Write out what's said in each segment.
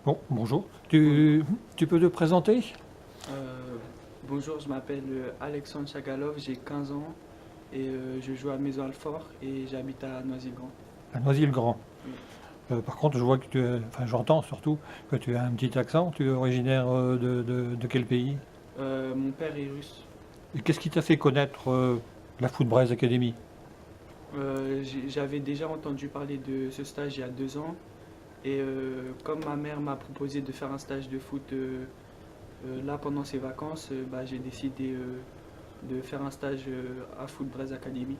Bon, bonjour. Tu peux te présenter? Euh, Bonjour, je m'appelle Alexandre Chagalov, j'ai 15 ans et je joue à Maison Alfort et j'habite à Noisy-le-Grand. À Noisy-le-Grand. Oui. Par contre, je vois que enfin, j'entends surtout que tu as un petit accent. Tu es originaire de quel pays? Mon père est russe. Et qu'est-ce qui t'a fait connaître la Footbraise Academy? J'avais déjà entendu parler de ce stage il y a 2 ans et comme ma mère m'a proposé de faire un stage de foot là pendant ses vacances, bah, j'ai décidé de faire un stage à Footbraise Academy.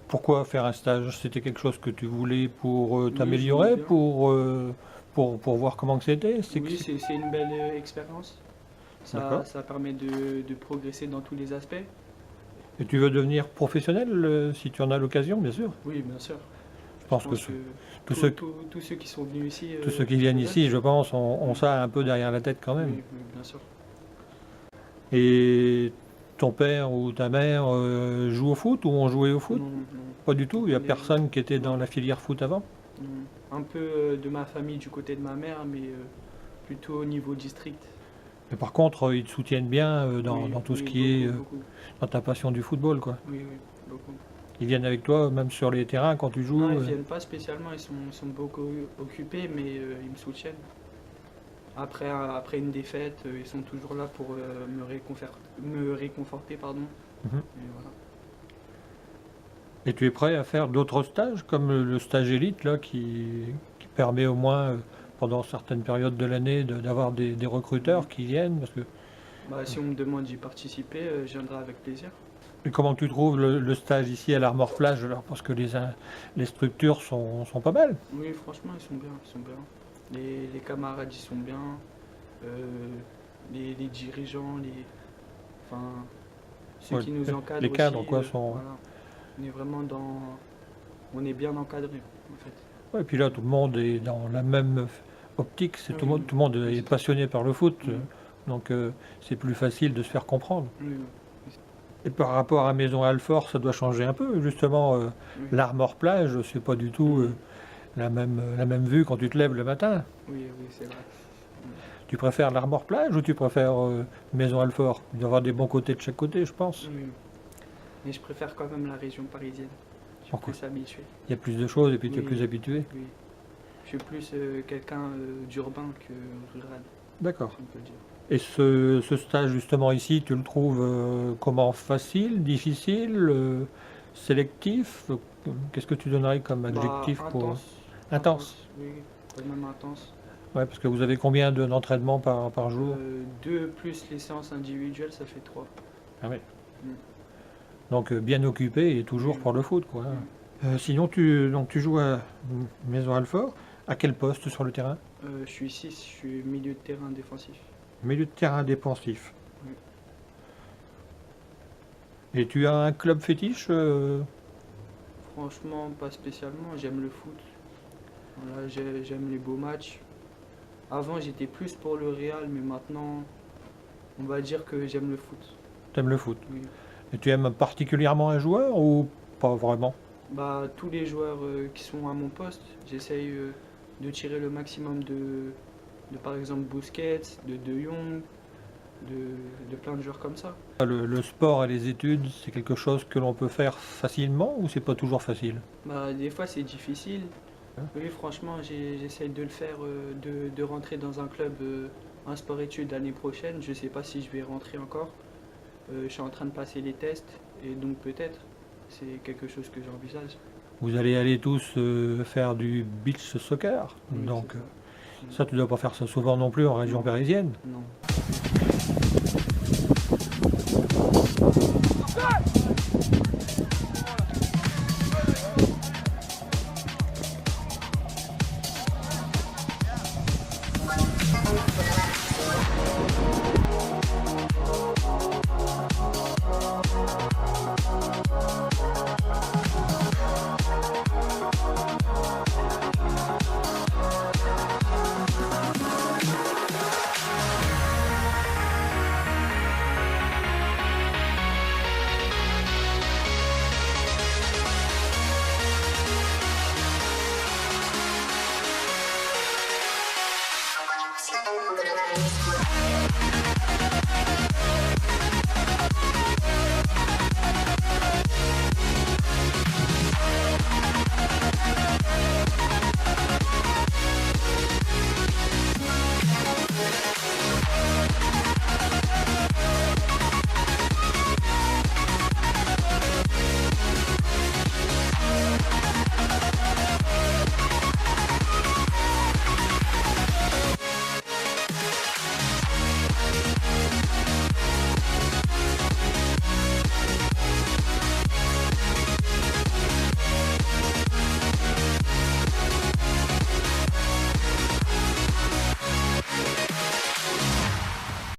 Pourquoi faire un stage? C'était quelque chose que tu voulais pour Oui, je voulais t'améliorer, bien. pour voir comment que c'était? Oui, c'est une belle expérience. D'accord. Ça permet de progresser dans tous les aspects. Et tu veux devenir professionnel si tu en as l'occasion, bien sûr. Oui, bien sûr. Je Je pense que pense que tous ceux, tous ceux qui sont venus ici tous ceux qui viennent le ici, veulent. je pense, ont Oui, ça un peu derrière la tête quand même. oui, oui, bien sûr. Et ton père ou ta mère joue au foot ou ont joué au foot? Non, non. Pas du tout, il n'y a On est, personne qui était dans non, la filière foot avant? non. Un peu de ma famille du côté de ma mère, mais plutôt au niveau district. Mais par contre, ils te soutiennent bien Oui, dans tout ce oui, qui est beaucoup, beaucoup. dans ta passion du football, quoi. Oui, oui, beaucoup. Ils viennent avec toi, même sur les terrains quand tu Non, joues. ils viennent pas spécialement, ils sont beaucoup occupés, mais ils me soutiennent. Après une défaite, ils sont toujours là pour me réconforter, pardon. Mhm. Et voilà. Et tu es prêt à faire d'autres stages, comme le stage élite, là, qui permet au moins, pendant certaines périodes de l'année, d'avoir des recruteurs Mhm. qui viennent, parce que Bah, si on me demande d'y participer, je viendrai avec plaisir. et comment tu trouves le stage ici à l'Armor Plage, alors, parce que les structures sont pas mal. Oui, franchement, ils sont bien, ils sont bien. Les camarades, ils sont bien. euh, les dirigeants, enfin, ceux Ouais, qui nous encadrent les aussi, cadres, quoi, sont. voilà. On est vraiment dans, on est bien encadré, en fait. Ouais, et puis là, tout le monde est dans la même optique. Oui, Tout le monde oui, est c'est ça. passionné par le foot, Oui, donc c'est plus facile de se faire comprendre. oui, oui, Et par rapport à Maison Alfort, ça doit changer un peu. Justement, oui, l'Armor Plage, c'est pas du tout oui, la même vue quand tu te lèves le matin. oui, oui, c'est vrai. Oui. Tu préfères l'Armor Plage ou tu préfères Maison Alfort? Il doit y avoir des bons côtés de chaque côté, je pense. Oui. Mais je préfère quand même la région parisienne. Je suis Pourquoi? plus habitué. Il y a plus de choses et puis tu es plus Oui, habitué. oui. Je suis plus quelqu'un d'urbain que rural, D'accord. si on peut dire. Et ce stage justement ici, tu le trouves comment? Facile, difficile, sélectif? Qu'est-ce que tu donnerais comme Bah, adjectif pour intense? intense, oui, quand même intense. Ouais, parce que vous avez combien d'entraînements par jour? Deux plus les séances individuelles, ça fait trois. Ah oui. Mm. Donc bien occupé et toujours Oui, pour le foot, quoi. oui. Sinon, donc, tu joues à Maison Alfort. À quel poste sur le terrain? Je suis 6, je suis milieu de terrain défensif. Milieu de terrain défensif. Oui. Et tu as un club fétiche Franchement, pas spécialement, j'aime le foot. Voilà, j'aime les beaux matchs. Avant, j'étais plus pour le Real, mais maintenant, on va dire que j'aime le foot. T'aimes le foot. Oui. Et tu aimes particulièrement un joueur ou pas vraiment? Bah, tous les joueurs qui sont à mon poste, j'essaye de tirer le maximum de par exemple Busquets, de Jong, de plein de joueurs comme ça. Le sport et les études, c'est quelque chose que l'on peut faire facilement ou c'est pas toujours facile? Bah, des fois c'est difficile. Hein. Oui, franchement, j'essaye de le faire, de rentrer dans un club, un sport-études l'année prochaine. Je sais pas si je vais rentrer encore. Je suis en train de passer les tests et donc peut-être c'est quelque chose que j'envisage. Vous allez aller tous faire du beach soccer, Oui, donc c'est ça. ça tu dois pas faire ça souvent non plus en région Non, parisienne. non.